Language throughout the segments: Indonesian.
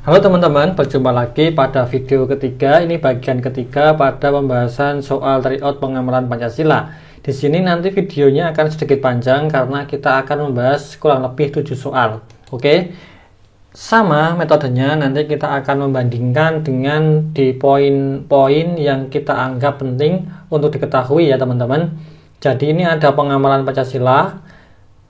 Halo teman-teman, berjumpa lagi pada video ketiga. Ini bagian ketiga pada pembahasan soal tryout pengamalan Pancasila. Di sini nanti videonya akan sedikit panjang karena kita akan membahas kurang lebih 7 soal. Oke. Sama metodenya, nanti kita akan membandingkan dengan di poin-poin yang kita anggap penting untuk diketahui ya teman-teman. Jadi ini ada pengamalan Pancasila.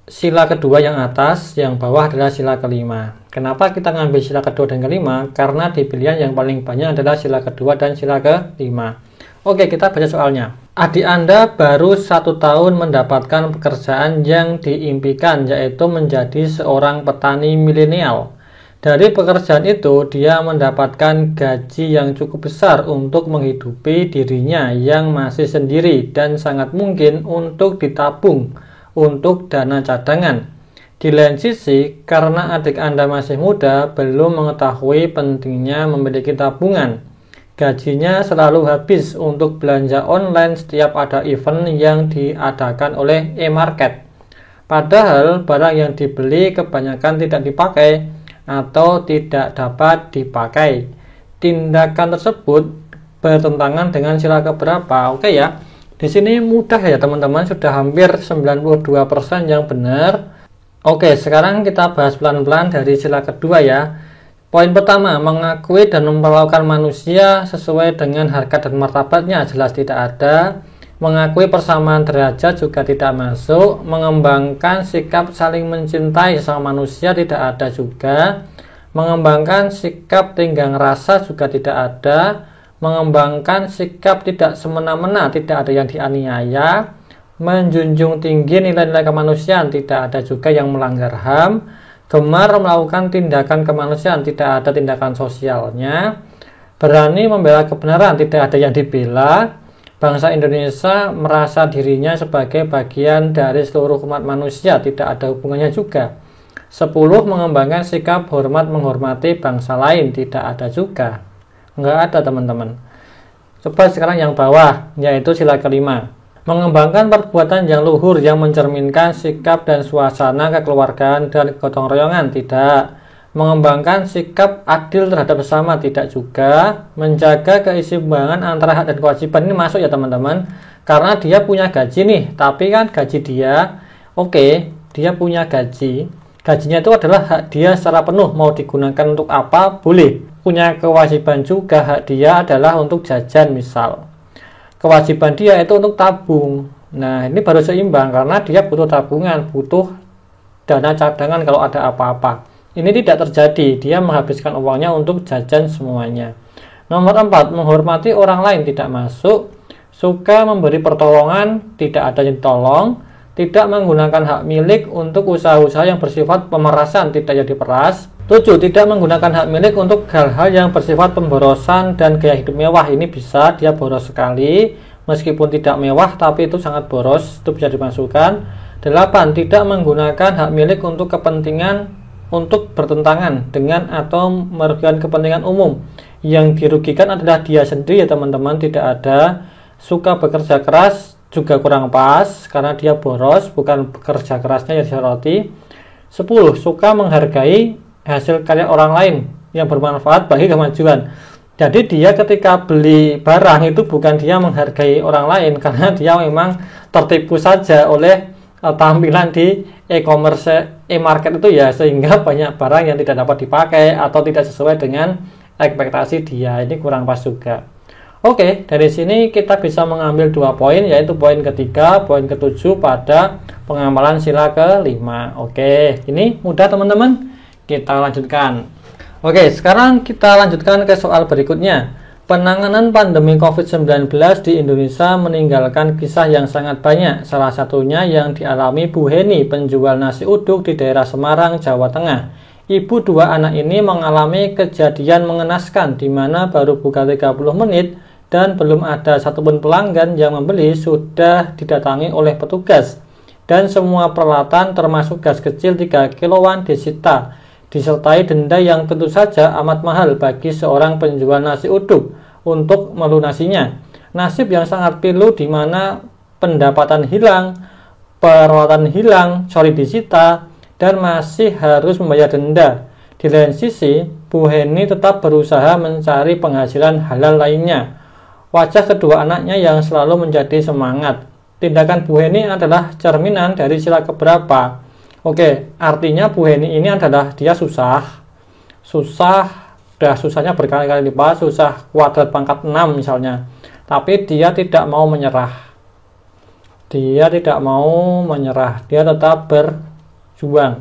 Sila kedua yang atas, yang bawah adalah sila kelima. Kenapa kita ngambil sila kedua dan kelima? Karena di pilihan yang paling banyak adalah sila kedua dan sila kelima. Oke, kita baca soalnya. Adik Anda baru 1 tahun mendapatkan pekerjaan yang diimpikan, yaitu menjadi seorang petani milenial. Dari pekerjaan itu, dia mendapatkan gaji yang cukup besar untuk menghidupi dirinya yang masih sendiri dan sangat mungkin untuk ditabung untuk dana cadangan. Di lain sisi, karena adik Anda masih muda, belum mengetahui pentingnya memiliki tabungan. Gajinya selalu habis untuk belanja online setiap ada event yang diadakan oleh e-market. Padahal barang yang dibeli kebanyakan tidak dipakai atau tidak dapat dipakai. Tindakan tersebut bertentangan dengan sila keberapa? Oke ya. Di sini mudah ya teman-teman, sudah hampir 92% yang benar. Oke, sekarang kita bahas pelan-pelan dari sila kedua ya. Poin pertama, mengakui dan memperlakukan manusia sesuai dengan harkat dan martabatnya, jelas tidak ada. Mengakui persamaan derajat juga tidak masuk. Mengembangkan sikap saling mencintai sesama manusia tidak ada juga. Mengembangkan sikap tenggang rasa juga tidak ada. Mengembangkan sikap tidak semena-mena, tidak ada yang dianiaya. Menjunjung tinggi nilai-nilai kemanusiaan, tidak ada juga yang melanggar HAM. Gemar melakukan tindakan kemanusiaan, tidak ada tindakan sosialnya. Berani membela kebenaran, tidak ada yang dibela. Bangsa Indonesia merasa dirinya sebagai bagian dari seluruh umat manusia, tidak ada hubungannya juga. 10. Mengembangkan sikap hormat menghormati bangsa lain, tidak ada juga. Enggak ada teman-teman. Coba sekarang yang bawah, yaitu sila kelima. Mengembangkan perbuatan yang luhur yang mencerminkan sikap dan suasana kekeluargaan dan gotong royongan, tidak. Mengembangkan sikap adil terhadap sesama, tidak juga. Menjaga keseimbangan antara hak dan kewajiban, ini masuk ya teman-teman. Karena dia punya gaji nih, tapi kan gaji dia, dia punya gaji. Gajinya itu adalah hak dia secara penuh, mau digunakan untuk apa, boleh. Punya kewajiban juga, hak dia adalah untuk jajan misal. Kewajiban dia itu untuk tabung. Nah, ini baru seimbang karena dia butuh tabungan, butuh dana cadangan kalau ada apa-apa. Ini tidak terjadi, dia menghabiskan uangnya untuk jajan semuanya. Nomor 4, menghormati orang lain tidak masuk. Suka memberi pertolongan, tidak ada yang ditolong. Tidak menggunakan hak milik untuk usaha-usaha yang bersifat pemerasan, tidak jadi peras. 7. Tidak menggunakan hak milik untuk hal-hal yang bersifat pemborosan dan gaya hidup mewah. Ini bisa dia boros sekali, meskipun tidak mewah tapi itu sangat boros, itu bisa dimasukkan. 8. Tidak menggunakan hak milik untuk kepentingan untuk bertentangan dengan atau merugikan kepentingan umum. Yang dirugikan adalah dia sendiri ya teman-teman, tidak ada. Suka bekerja keras juga kurang pas karena dia boros, bukan bekerja kerasnya yang disoroti. 10. Suka menghargai hasil karya orang lain yang bermanfaat bagi kemajuan. Jadi dia ketika beli barang itu bukan dia menghargai orang lain, karena dia memang tertipu saja oleh tampilan di e-commerce, e-market itu ya, sehingga banyak barang yang tidak dapat dipakai atau tidak sesuai dengan ekspektasi dia. Ini kurang pas juga. Oke, dari sini kita bisa mengambil 2 poin, yaitu poin ketiga, poin ketujuh pada pengamalan sila kelima. Oke, ini mudah teman-teman. Kita lanjutkan. Oke, sekarang kita lanjutkan ke soal berikutnya. Penanganan pandemi COVID-19 di Indonesia meninggalkan kisah yang sangat banyak. Salah satunya yang dialami Bu Heni, penjual nasi uduk di daerah Semarang, Jawa Tengah. Ibu 2 anak ini mengalami kejadian mengenaskan di mana baru buka 30 menit dan belum ada satupun pelanggan yang membeli sudah didatangi oleh petugas. Dan semua peralatan termasuk gas kecil 3 kiloan disita, disertai denda yang tentu saja amat mahal bagi seorang penjual nasi uduk untuk melunasinya. Nasib yang sangat pilu di mana pendapatan hilang, peralatan hilang, disita, dan masih harus membayar denda. Di lain sisi, Bu Heni tetap berusaha mencari penghasilan halal lainnya. Wajah kedua anaknya yang selalu menjadi semangat. Tindakan Bu Heni adalah cerminan dari sila keberapa? Oke, artinya Bu Heni ini adalah dia susah, udah susahnya berkali-kali lipat, susah kuadrat pangkat 6 misalnya. Tapi dia tidak mau menyerah. Dia tetap berjuang.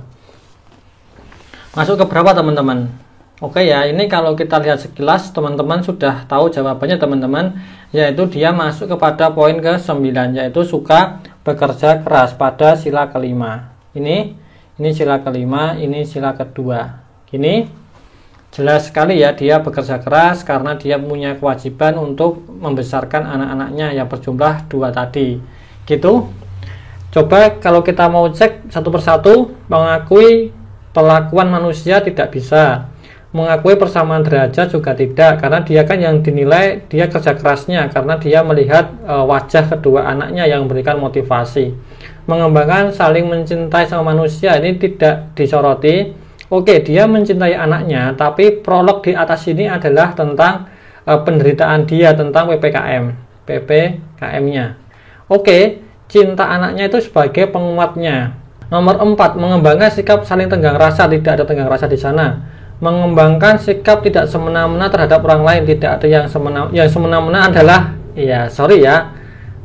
Masuk ke berapa teman-teman? Oke ya, ini kalau kita lihat sekilas teman-teman sudah tahu jawabannya teman-teman, yaitu dia masuk kepada poin ke-9, yaitu suka bekerja keras pada sila kelima. Ini sila kelima, ini sila kedua. Ini jelas sekali ya, dia bekerja keras karena dia punya kewajiban untuk membesarkan anak-anaknya yang berjumlah 2 tadi. Gitu. Coba kalau kita mau cek satu persatu, mengakui perlakuan manusia tidak bisa. Mengakui persamaan derajat juga tidak, karena dia kan yang dinilai dia kerja kerasnya, karena dia melihat wajah kedua anaknya yang memberikan motivasi. Mengembangkan saling mencintai sama manusia ini tidak disoroti. Oke, dia mencintai anaknya, tapi prolog di atas ini adalah tentang penderitaan dia, tentang PPKM-nya. Oke, cinta anaknya itu sebagai penguatnya. Nomor 4, mengembangkan sikap saling tenggang rasa, tidak ada tenggang rasa di sana. Mengembangkan sikap tidak semena-mena terhadap orang lain, tidak ada yang semena-mena adalah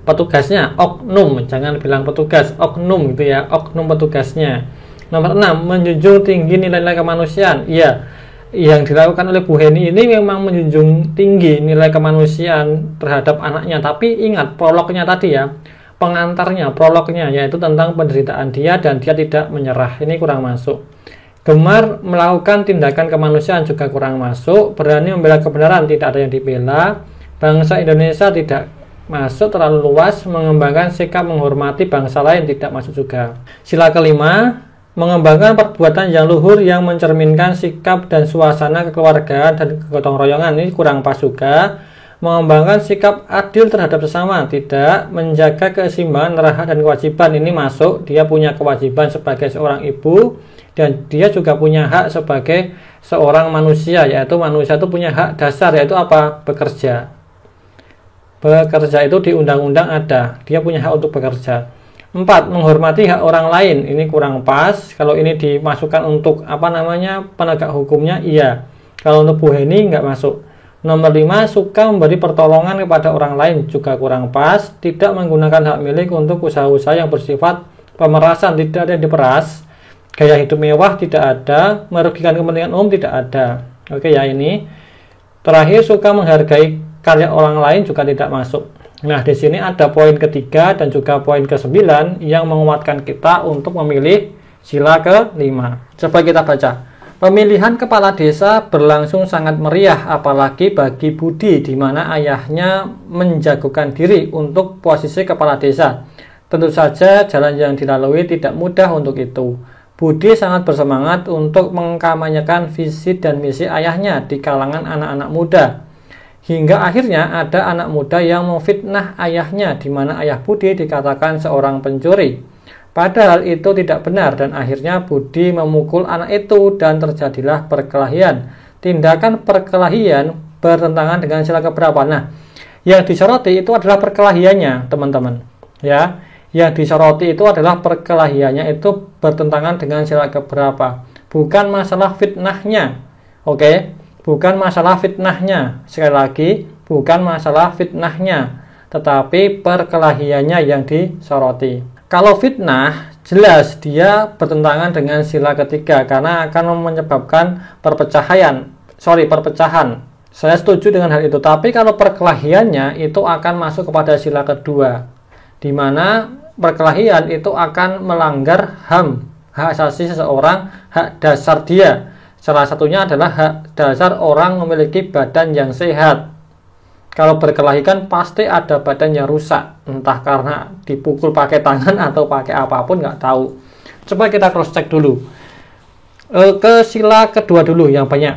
petugasnya, oknum, jangan bilang petugas, oknum gitu ya, oknum petugasnya. Nomor 6, menjunjung tinggi nilai-nilai kemanusiaan. Iya, yang dilakukan oleh Bu Heni ini memang menjunjung tinggi nilai kemanusiaan terhadap anaknya, tapi ingat prolognya tadi ya, pengantarnya, prolognya, yaitu tentang penderitaan dia dan dia tidak menyerah, ini kurang masuk. Gemar melakukan tindakan kemanusiaan juga kurang masuk. Berani membela kebenaran, tidak ada yang dibela. Bangsa Indonesia tidak masuk, terlalu luas. Mengembangkan sikap menghormati bangsa lain tidak masuk juga. Sila kelima, mengembangkan perbuatan yang luhur yang mencerminkan sikap dan suasana kekeluargaan dan kegotong royongan, ini kurang pas juga. Mengembangkan sikap adil terhadap sesama, tidak. Menjaga keseimbangan hak dan kewajiban, ini masuk. Dia punya kewajiban sebagai seorang ibu, dan dia juga punya hak sebagai seorang manusia, yaitu manusia itu punya hak dasar, yaitu apa? Bekerja. Bekerja itu di undang-undang ada, dia punya hak untuk bekerja. 4, menghormati hak orang lain, ini kurang pas. Kalau ini dimasukkan untuk penegak hukumnya, iya. Kalau untuk Bu Heni nggak masuk. Nomor 5, suka memberi pertolongan kepada orang lain, juga kurang pas. Tidak menggunakan hak milik untuk usaha-usaha yang bersifat pemerasan, tidak ada yang diperas. Gaya hidup mewah tidak ada, merugikan kepentingan umum tidak ada. Oke ya, ini. Terakhir, suka menghargai karya orang lain juga tidak masuk. Nah, di sini ada poin ketiga dan juga poin ke-9 yang menguatkan kita untuk memilih sila ke-5. Coba kita baca. Pemilihan kepala desa berlangsung sangat meriah, apalagi bagi Budi, di mana ayahnya menjagokan diri untuk posisi kepala desa. Tentu saja jalan yang dilalui tidak mudah untuk itu. Budi sangat bersemangat untuk mengkampanyekan visi dan misi ayahnya di kalangan anak-anak muda. Hingga akhirnya ada anak muda yang memfitnah ayahnya, di mana ayah Budi dikatakan seorang pencuri. Padahal itu tidak benar, dan akhirnya Budi memukul anak itu dan terjadilah perkelahian. Tindakan perkelahian bertentangan dengan sila keberapa? Nah, yang disoroti itu adalah perkelahiannya, teman-teman. Ya. Yang disoroti itu adalah perkelahiannya itu bertentangan dengan sila keberapa, bukan masalah fitnahnya. Oke, bukan masalah fitnahnya. Sekali lagi, bukan masalah fitnahnya, tetapi perkelahiannya yang disoroti. Kalau fitnah, jelas dia bertentangan dengan sila ketiga karena akan menyebabkan perpecahan. Saya setuju dengan hal itu. Tapi kalau perkelahiannya itu akan masuk kepada sila kedua, di mana perkelahian itu akan melanggar HAM, hak asasi seseorang, hak dasar dia. Salah satunya adalah hak dasar orang memiliki badan yang sehat. Kalau berkelahi kan pasti ada badan yang rusak, entah karena dipukul pakai tangan atau pakai apapun, nggak tahu. Coba kita cross check dulu. Ke sila kedua dulu yang banyak.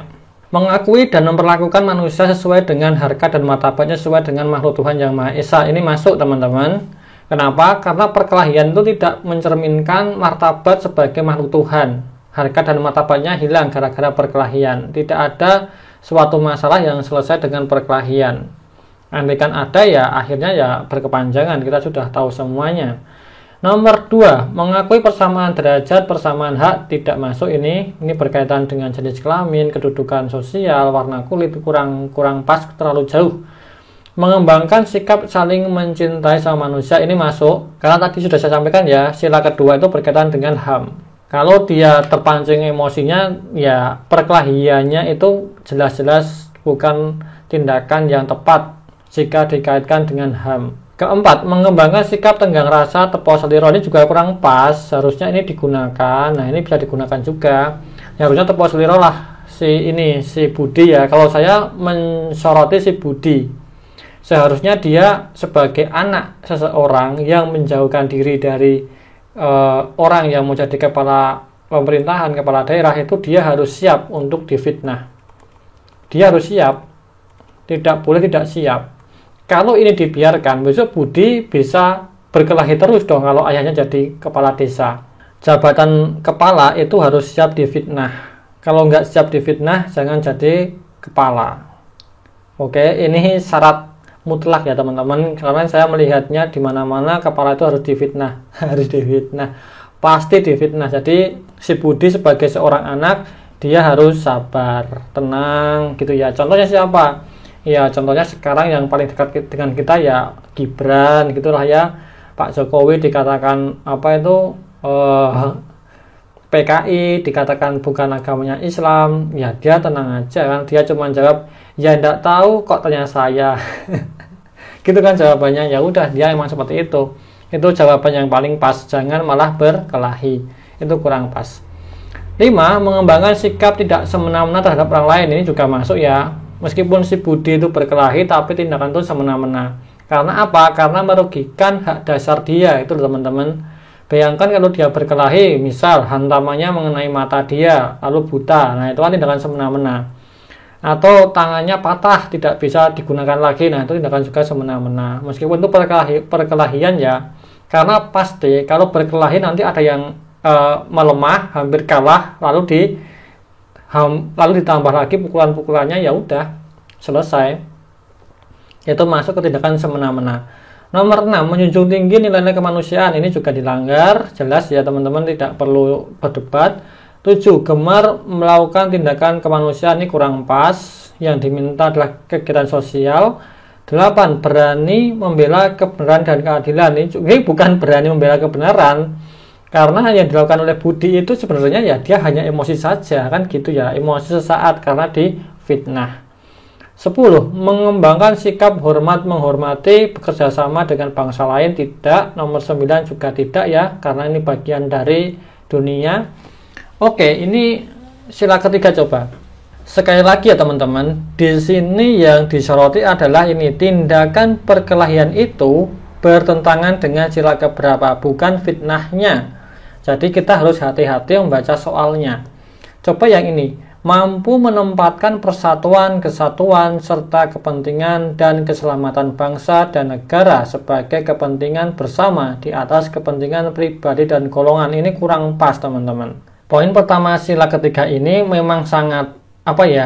Mengakui dan memperlakukan manusia sesuai dengan harkat dan martabatnya, sesuai dengan makhluk Tuhan yang Maha Esa. Ini masuk, teman-teman. Kenapa? Karena perkelahian itu tidak mencerminkan martabat sebagai makhluk Tuhan. harkat dan martabatnya hilang gara-gara perkelahian. Tidak ada suatu masalah yang selesai dengan perkelahian. Andaikan ada ya akhirnya ya berkepanjangan, kita sudah tahu semuanya. Nomor 2, mengakui persamaan derajat, persamaan hak tidak masuk ini berkaitan dengan jenis kelamin, kedudukan sosial, warna kulit, kurang pas, terlalu jauh. Mengembangkan sikap saling mencintai sama manusia ini masuk, karena tadi sudah saya sampaikan ya, sila kedua itu berkaitan dengan HAM. Kalau dia terpancing emosinya, ya perkelahiannya itu jelas-jelas bukan tindakan yang tepat jika dikaitkan dengan HAM. Keempat, mengembangkan sikap tenggang rasa, tepos seliro ini juga kurang pas, harusnya ini digunakan. Nah, ini bisa digunakan juga. Ya, harusnya tepos seliro lah si Budi ya. Kalau saya mensoroti si Budi, seharusnya dia sebagai anak seseorang yang menjauhkan diri dari orang yang mau jadi kepala pemerintahan, kepala daerah, itu dia harus siap untuk difitnah. Dia harus siap, tidak boleh tidak siap. Kalau ini dibiarkan, besok Budi bisa berkelahi terus dong kalau ayahnya jadi kepala desa. Jabatan kepala itu harus siap difitnah. Kalau nggak siap difitnah, jangan jadi kepala. Oke, ini syarat mutlak ya teman-teman. Karena saya melihatnya di mana-mana kepala itu harus difitnah. Harus difitnah. Pasti difitnah. Jadi si Budi sebagai seorang anak, dia harus sabar, tenang gitu ya. Contohnya siapa? Ya contohnya sekarang yang paling dekat dengan kita ya Gibran gitulah ya. Pak Jokowi dikatakan PKI, dikatakan bukan agamanya Islam, ya dia tenang aja kan, dia cuma jawab ya enggak tahu kok tanya saya. Gitu kan jawabannya. Ya udah, dia emang seperti itu jawaban yang paling pas, jangan malah berkelahi, itu kurang pas. 5, mengembangkan sikap tidak semena-mena terhadap orang lain, ini juga masuk ya. Meskipun si Budi itu berkelahi, tapi tindakan itu semena-mena. Karena apa? Karena merugikan hak dasar dia, itu teman-teman. Bayangkan kalau dia berkelahi, misal hantamannya mengenai mata dia, lalu buta. Nah, itu kan tindakan semena-mena. Atau tangannya patah, tidak bisa digunakan lagi. Nah, itu tindakan juga semena-mena. Meskipun itu perkelahian ya. Karena pasti kalau berkelahi nanti ada yang melemah, hampir kalah, lalu ditambah lagi pukulan-pukulannya, ya udah selesai. Itu masuk ke tindakan semena-mena. Nomor 6, menjunjung tinggi nilai-nilai kemanusiaan, ini juga dilanggar, jelas ya teman-teman, tidak perlu berdebat. 7, gemar melakukan tindakan kemanusiaan, ini kurang pas, yang diminta adalah kegiatan sosial. 8, berani membela kebenaran dan keadilan, ini bukan berani membela kebenaran, karena yang dilakukan oleh Budi itu sebenarnya ya dia hanya emosi saja kan gitu ya, emosi sesaat karena difitnah. 10, mengembangkan sikap hormat menghormati, bekerja sama dengan bangsa lain, tidak. Nomor 9 juga tidak ya, karena ini bagian dari dunia. Oke, ini sila ketiga coba. Sekali lagi ya teman-teman, di sini yang disoroti adalah ini, tindakan perkelahian itu bertentangan dengan sila keberapa, bukan fitnahnya. Jadi kita harus hati-hati membaca soalnya. Coba yang ini, mampu menempatkan persatuan, kesatuan, serta kepentingan dan keselamatan bangsa dan negara sebagai kepentingan bersama di atas kepentingan pribadi dan golongan. Ini kurang pas teman-teman. Poin pertama sila ketiga ini memang sangat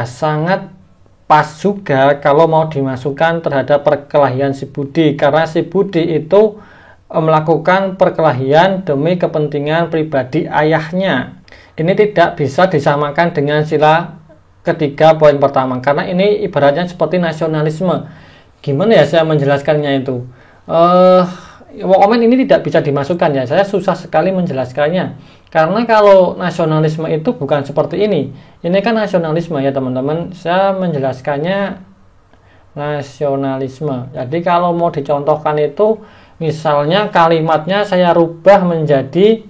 sangat pas juga kalau mau dimasukkan terhadap perkelahian si Budi, karena si Budi itu melakukan perkelahian demi kepentingan pribadi ayahnya. Ini tidak bisa disamakan dengan sila ketiga poin pertama, karena ini ibaratnya seperti nasionalisme. Gimana ya saya menjelaskannya itu? Komen ini tidak bisa dimasukkan ya, saya susah sekali menjelaskannya. Karena kalau nasionalisme itu bukan seperti ini. Ini kan nasionalisme ya teman-teman. Saya menjelaskannya nasionalisme. Jadi kalau mau dicontohkan itu, misalnya kalimatnya saya rubah menjadi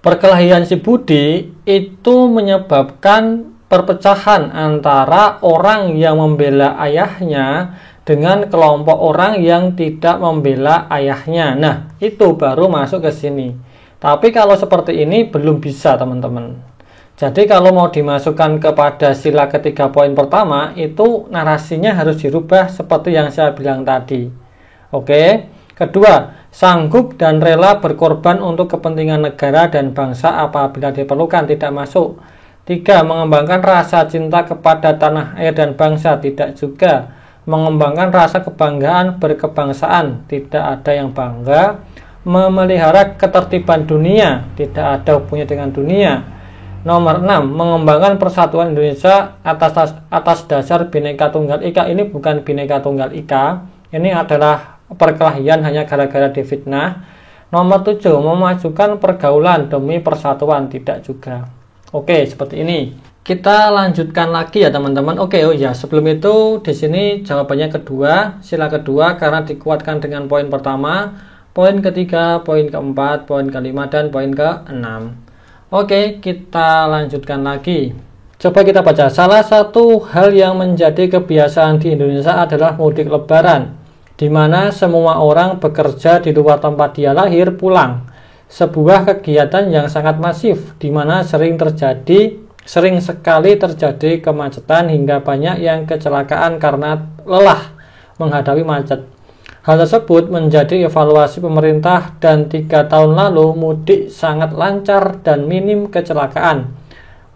perkelahian si Budi itu menyebabkan perpecahan antara orang yang membela ayahnya dengan kelompok orang yang tidak membela ayahnya. Nah, itu baru masuk ke sini. Tapi kalau seperti ini belum bisa teman-teman. Jadi kalau mau dimasukkan kepada sila ketiga poin pertama, itu narasinya harus dirubah seperti yang saya bilang tadi. Oke. Kedua, Sanggup dan rela berkorban untuk kepentingan negara dan bangsa apabila diperlukan, tidak masuk. 3. Mengembangkan rasa cinta kepada tanah air dan bangsa, tidak juga. Mengembangkan rasa kebanggaan berkebangsaan, tidak ada yang bangga. Memelihara ketertiban dunia, tidak ada hubungannya dengan dunia. Nomor 6. Mengembangkan persatuan Indonesia atas dasar Bhinneka Tunggal Ika. Ini bukan Bhinneka Tunggal Ika, ini adalah perkelahian hanya gara-gara difitnah. Nomor 7. Memajukan pergaulan demi persatuan, tidak juga. Oke, seperti ini. Kita lanjutkan lagi ya teman-teman. Oke, oh ya, sebelum itu di sini jawabannya kedua, sila kedua karena dikuatkan dengan poin pertama, poin ketiga, poin keempat, poin kelima, dan poin keenam. Oke, kita lanjutkan lagi. Coba kita baca. Salah satu hal yang menjadi kebiasaan di Indonesia adalah mudik lebaran, di mana semua orang bekerja di luar tempat dia lahir pulang. Sebuah kegiatan yang sangat masif, di mana sering sekali terjadi kemacetan hingga banyak yang kecelakaan karena lelah menghadapi macet. Hal tersebut menjadi evaluasi pemerintah dan 3 tahun lalu mudik sangat lancar dan minim kecelakaan.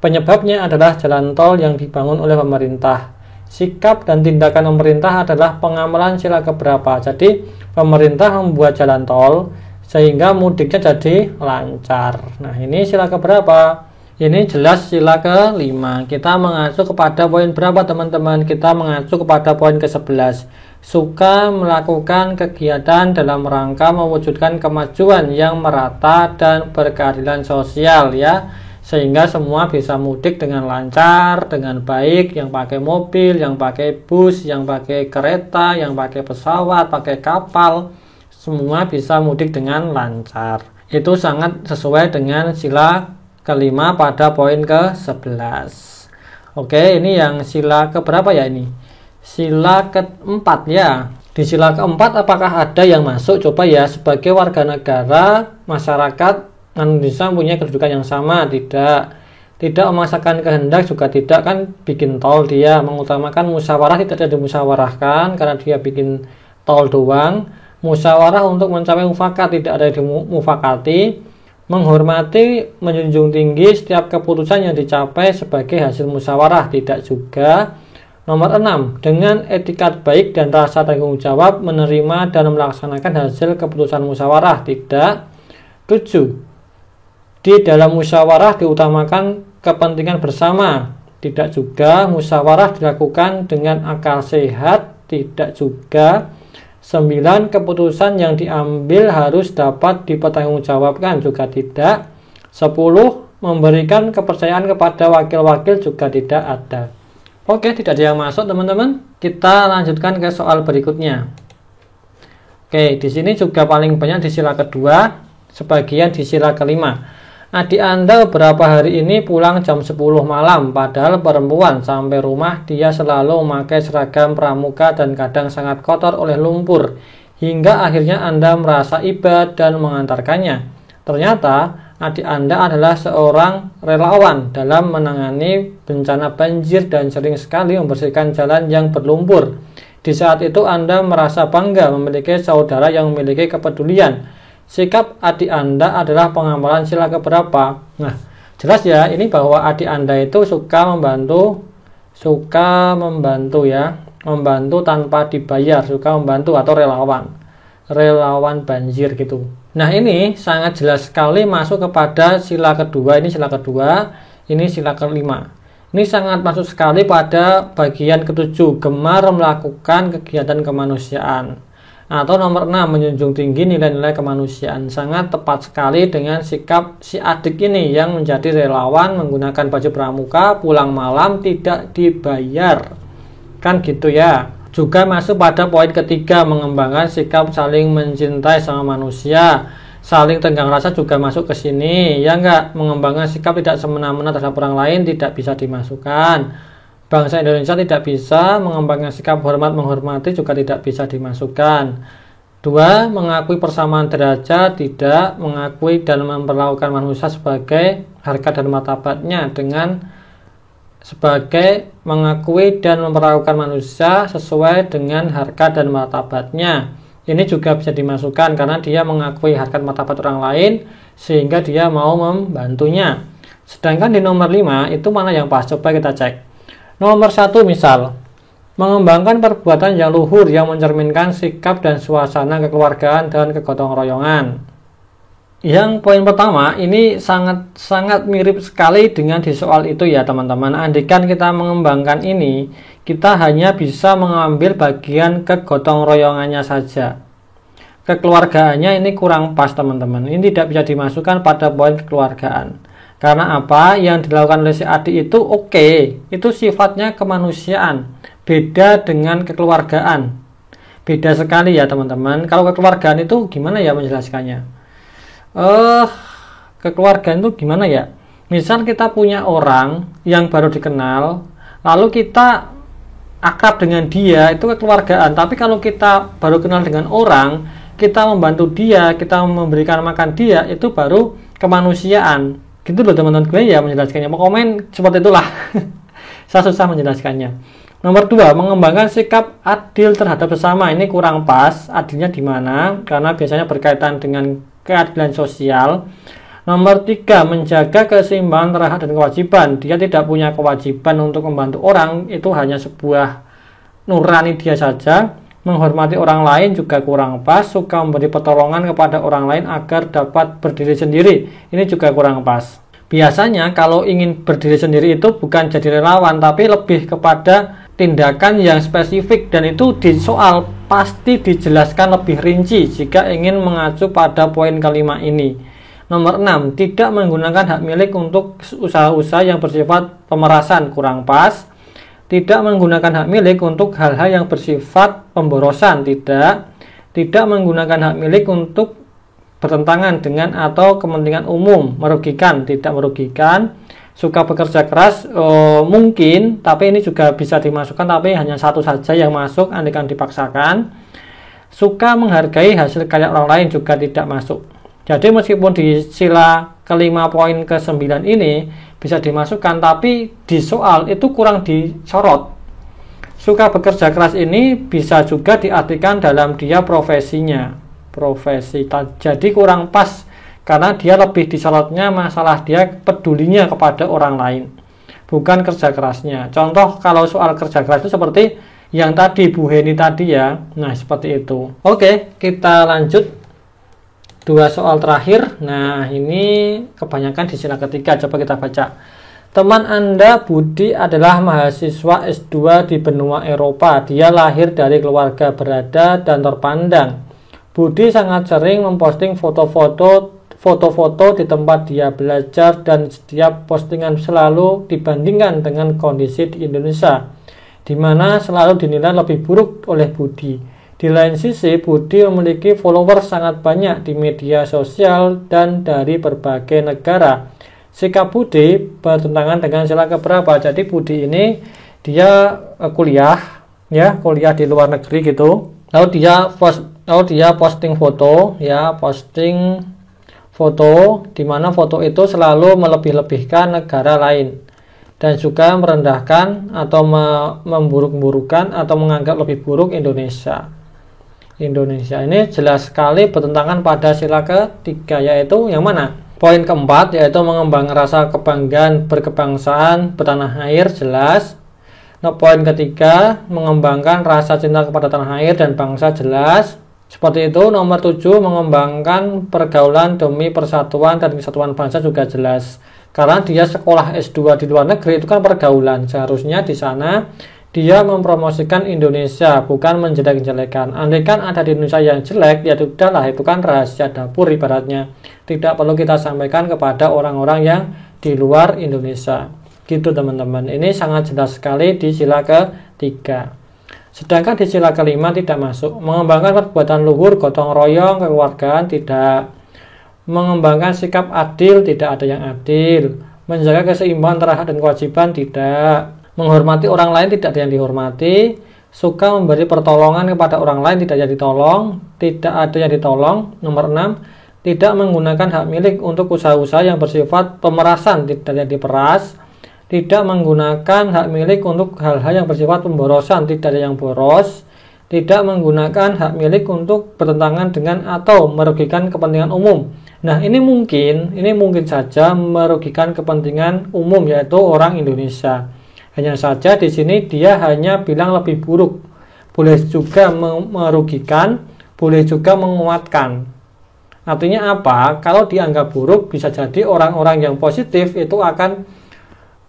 Penyebabnya adalah jalan tol yang dibangun oleh pemerintah. Sikap dan tindakan pemerintah adalah pengamalan sila keberapa. Jadi pemerintah membuat jalan tol sehingga mudiknya jadi lancar. Nah, ini sila keberapa? Ini jelas sila kelima. Kita mengacu kepada poin berapa teman-teman? Kita mengacu kepada poin ke-11. Suka melakukan kegiatan dalam rangka mewujudkan kemajuan yang merata dan berkeadilan sosial ya, sehingga semua bisa mudik dengan lancar, dengan baik, yang pakai mobil, yang pakai bus, yang pakai kereta, yang pakai pesawat, pakai kapal, semua bisa mudik dengan lancar. Itu sangat sesuai dengan sila kelima pada poin ke-11. Oke, ini yang sila keberapa ya ini? Sila keempat ya. Di sila keempat apakah ada yang masuk? Coba ya, sebagai warga negara, masyarakat Indonesia punya kedudukan yang sama, tidak memaksakan kehendak, juga tidak kan bikin tol, dia mengutamakan musyawarah, tidak ada dimusyawarahkan karena dia bikin tol doang. Musyawarah untuk mencapai mufakat, tidak ada dimufakati. Menghormati, menjunjung tinggi setiap keputusan yang dicapai sebagai hasil musyawarah, tidak juga. Nomor 6, dengan etikat baik dan rasa tanggung jawab menerima dan melaksanakan hasil keputusan musyawarah, tidak. 7, di dalam musyawarah diutamakan kepentingan bersama, tidak juga. Musyawarah dilakukan dengan akal sehat, tidak juga. 9, keputusan yang diambil harus dapat dipertanggungjawabkan, juga tidak. 10, memberikan kepercayaan kepada wakil-wakil, juga tidak ada. Oke, tidak ada yang masuk teman-teman. Kita lanjutkan ke soal berikutnya. Oke, di sini juga paling banyak di sila kedua, sebagian di sila kelima. Adik Anda beberapa hari ini pulang jam 10 malam, padahal perempuan. Sampai rumah dia selalu memakai seragam pramuka dan kadang sangat kotor oleh lumpur, hingga akhirnya Anda merasa iba dan mengantarkannya. Ternyata adik Anda adalah seorang relawan dalam menangani bencana banjir dan sering sekali membersihkan jalan yang berlumpur. Di saat itu Anda merasa bangga memiliki saudara yang memiliki kepedulian. Sikap adik Anda adalah pengamalan sila keberapa? Nah, jelas ya, ini bahwa adik Anda itu suka membantu ya, membantu tanpa dibayar, suka membantu atau relawan banjir gitu. Nah, ini sangat jelas sekali masuk kepada sila kedua. Ini sila kedua, ini sila kelima. Ini sangat masuk sekali pada bagian ketujuh, gemar melakukan kegiatan kemanusiaan. Atau nomor 6, menjunjung tinggi nilai-nilai kemanusiaan. Sangat tepat sekali dengan sikap si adik ini yang menjadi relawan, menggunakan baju pramuka, pulang malam, tidak dibayar. Kan gitu ya. Juga masuk pada poin ketiga, mengembangkan sikap saling mencintai sama manusia. Saling tenggang rasa juga masuk ke sini. Ya enggak, mengembangkan sikap tidak semena-mena terhadap orang lain tidak bisa dimasukkan. Bangsa Indonesia tidak bisa mengembangkan sikap hormat menghormati juga tidak bisa dimasukkan. 2, mengakui persamaan derajat, tidak mengakui dan memperlakukan manusia sebagai harkat dan martabatnya dengan sebagai mengakui dan memperlakukan manusia sesuai dengan harkat dan martabatnya. Ini juga bisa dimasukkan karena dia mengakui harkat martabat orang lain sehingga dia mau membantunya. Sedangkan di nomor 5 itu mana yang pas? Coba kita cek. Nomor 1 misal, mengembangkan perbuatan yang luhur yang mencerminkan sikap dan suasana kekeluargaan dan kegotong royongan. Yang poin pertama ini sangat mirip sekali dengan di soal itu ya teman-teman. Andaikan kita mengembangkan ini, kita hanya bisa mengambil bagian kegotong royongannya saja. Kekeluargaannya ini kurang pas teman-teman. Ini tidak bisa dimasukkan pada poin kekeluargaan. Karena apa? Yang dilakukan oleh si adik itu oke. Itu sifatnya kemanusiaan. Beda dengan kekeluargaan. Beda sekali ya teman-teman. Kalau kekeluargaan itu gimana ya menjelaskannya? Kekeluargaan itu gimana ya? Misal kita punya orang yang baru dikenal, lalu kita akrab dengan dia, itu kekeluargaan. Tapi kalau kita baru kenal dengan orang, kita membantu dia, kita memberikan makan dia, itu baru kemanusiaan. Gitu loh teman-teman gue ya menjelaskannya. Mau komen seperti itulah. Saya susah menjelaskannya. Nomor 2, mengembangkan sikap adil terhadap sesama. Ini kurang pas. Adilnya di mana? Karena biasanya berkaitan dengan keadilan sosial. Nomor 3, menjaga keseimbangan antara hak dan kewajiban. Dia tidak punya kewajiban untuk membantu orang, itu hanya sebuah nurani dia saja. Menghormati orang lain juga kurang pas. Suka memberi pertolongan kepada orang lain agar dapat berdiri sendiri, ini juga kurang pas. Biasanya kalau ingin berdiri sendiri itu bukan jadi relawan, tapi lebih kepada tindakan yang spesifik, dan itu di soal pasti dijelaskan lebih rinci jika ingin mengacu pada poin kelima ini. Nomor 6, tidak menggunakan hak milik untuk usaha-usaha yang bersifat pemerasan, kurang pas. Tidak menggunakan hak milik untuk hal-hal yang bersifat pemborosan, tidak menggunakan hak milik untuk bertentangan dengan atau kepentingan umum, merugikan, tidak merugikan. Suka bekerja keras, mungkin, tapi ini juga bisa dimasukkan, tapi hanya satu saja yang masuk andaikan dipaksakan. Suka menghargai hasil karya orang lain juga tidak masuk. Jadi meskipun di sila kelima poin ke-9 ini bisa dimasukkan, tapi di soal itu kurang disorot. Suka bekerja keras ini bisa juga diartikan dalam dia profesinya, jadi kurang pas karena dia lebih disorotnya masalah dia pedulinya kepada orang lain, bukan kerja kerasnya. Contoh kalau soal kerja keras itu seperti yang tadi Bu Heni tadi ya. Nah seperti itu. Oke, kita lanjut 2 soal terakhir. Nah ini kebanyakan di sila ketiga. Coba kita baca. Teman Anda Budi adalah mahasiswa S2 di benua Eropa. Dia lahir dari keluarga berada dan terpandang. Budi sangat sering memposting foto-foto di tempat dia belajar, dan setiap postingan selalu dibandingkan dengan kondisi di Indonesia, di mana selalu dinilai lebih buruk oleh Budi. Di lain sisi, Budi memiliki followers sangat banyak di media sosial dan dari berbagai negara. Sikap Budi bertentangan dengan sila keberapa? Jadi Budi ini dia kuliah di luar negeri gitu. Lalu dia posting foto di mana foto itu selalu melebih-lebihkan negara lain dan juga merendahkan atau memburuk-burukan atau menganggap lebih buruk Indonesia ini jelas sekali bertentangan pada sila ketiga, yaitu yang mana? Poin keempat, yaitu mengembangkan rasa kebanggaan berkebangsaan bertanah air, jelas. Nah, poin ketiga, mengembangkan rasa cinta kepada tanah air dan bangsa, jelas. Seperti itu. Nomor 7, mengembangkan pergaulan demi persatuan dan kesatuan bangsa, juga jelas. Karena dia sekolah S2 di luar negeri, itu kan pergaulan. Seharusnya di sana dia mempromosikan Indonesia, bukan menjelek-jelekan. Andaikan ada di Indonesia yang jelek, ya sudahlah, itu kan rahasia dapur ibaratnya. Tidak perlu kita sampaikan kepada orang-orang yang di luar Indonesia. Gitu teman-teman. Ini sangat jelas sekali di sila ketiga. Sedangkan di sila kelima tidak masuk. Mengembangkan perbuatan luhur, gotong royong, kekeluargaan, tidak. Mengembangkan sikap adil, tidak ada yang adil. Menjaga keseimbangan antara hak dan kewajiban, tidak. Menghormati orang lain, tidak ada yang dihormati. Suka memberi pertolongan kepada orang lain, tidak ada yang ditolong. Tidak ada yang ditolong. Nomor 6, tidak menggunakan hak milik untuk usaha-usaha yang bersifat pemerasan, tidak ada yang diperas. Tidak menggunakan hak milik untuk hal-hal yang bersifat pemborosan, tidak ada yang boros. tidak menggunakan hak milik untuk bertentangan dengan atau merugikan kepentingan umum. Nah, ini mungkin saja merugikan kepentingan umum, yaitu orang Indonesia. Hanya saja di sini dia hanya bilang lebih buruk. Boleh juga merugikan, boleh juga menguatkan. Artinya apa? Kalau dianggap buruk, bisa jadi orang-orang yang positif itu akan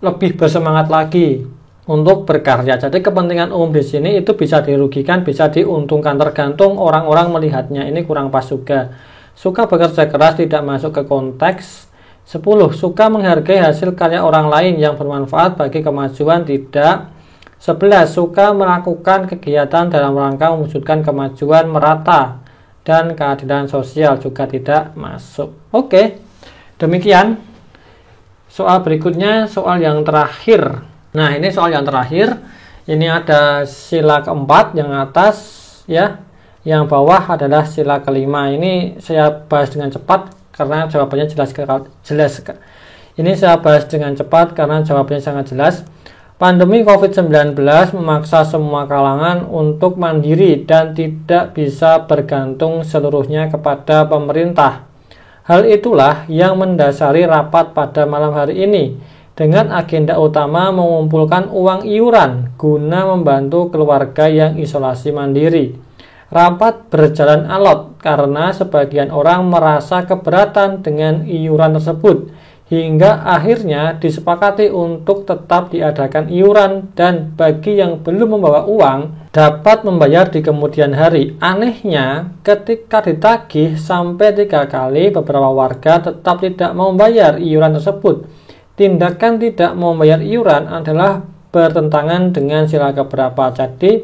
lebih bersemangat lagi untuk berkarya. Jadi kepentingan umum di sini itu bisa dirugikan, bisa diuntungkan, tergantung orang-orang melihatnya. Ini kurang pas juga. Suka bekerja keras, tidak masuk ke konteks. 10. Suka menghargai hasil karya orang lain yang bermanfaat bagi kemajuan, tidak. 11. Suka melakukan kegiatan dalam rangka mewujudkan kemajuan merata dan keadilan sosial, juga tidak masuk. Oke, demikian. Soal berikutnya, soal yang terakhir. Nah, ini soal yang terakhir. Ini ada sila keempat yang atas, ya. Yang bawah adalah sila kelima. Ini saya bahas dengan cepat karena jawabannya jelas. Ini saya bahas dengan cepat karena jawabannya sangat jelas. Pandemi COVID-19 memaksa semua kalangan untuk mandiri dan tidak bisa bergantung seluruhnya kepada pemerintah. Hal itulah yang mendasari rapat pada malam hari ini dengan agenda utama mengumpulkan uang iuran guna membantu keluarga yang isolasi mandiri. Rapat berjalan alot karena sebagian orang merasa keberatan dengan iuran tersebut, hingga akhirnya disepakati untuk tetap diadakan iuran dan bagi yang belum membawa uang dapat membayar di kemudian hari. Anehnya, ketika ditagih sampai 3 kali, beberapa warga tetap tidak mau membayar iuran tersebut. Tindakan tidak mau membayar iuran adalah bertentangan dengan sila keberapa. Jadi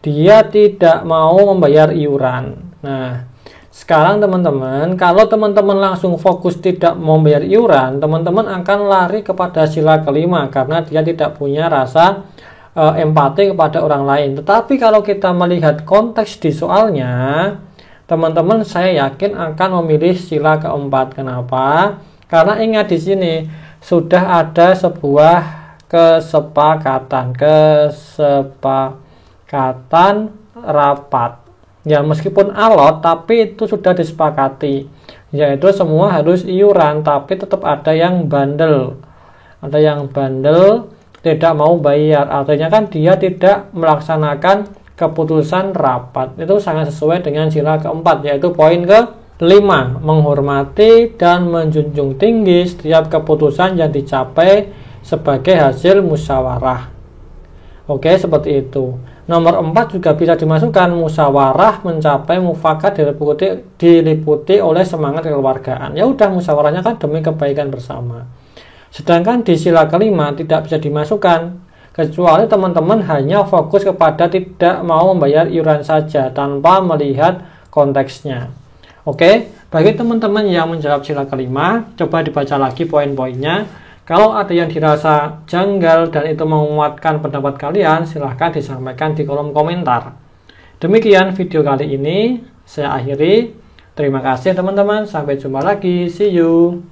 dia tidak mau membayar iuran. Nah, sekarang teman-teman, kalau teman-teman langsung fokus tidak mau membayar iuran, teman-teman akan lari kepada sila kelima karena dia tidak punya rasa empati kepada orang lain. Tetapi kalau kita melihat konteks di soalnya, teman-teman saya yakin akan memilih sila keempat. Kenapa? Karena ingat di sini sudah ada sebuah kesepakatan rapat. Ya, meskipun alot tapi itu sudah disepakati, yaitu semua harus iuran, tapi tetap ada yang bandel. Ada yang bandel tidak mau bayar, artinya kan dia tidak melaksanakan keputusan rapat. Itu sangat sesuai dengan sila keempat, yaitu poin ke-5, menghormati dan menjunjung tinggi setiap keputusan yang dicapai sebagai hasil musyawarah. Oke, seperti itu. Nomor 4 juga bisa dimasukkan, musyawarah mencapai mufakat diliputi oleh semangat kekeluargaan. Ya udah, musyawarahnya kan demi kebaikan bersama. Sedangkan di sila kelima tidak bisa dimasukkan, kecuali teman-teman hanya fokus kepada tidak mau membayar iuran saja tanpa melihat konteksnya. Oke, bagi teman-teman yang menjawab sila kelima, coba dibaca lagi poin-poinnya. Kalau ada yang dirasa janggal dan itu menguatkan pendapat kalian, silahkan disampaikan di kolom komentar. Demikian video kali ini, saya akhiri. Terima kasih teman-teman, sampai jumpa lagi, see you.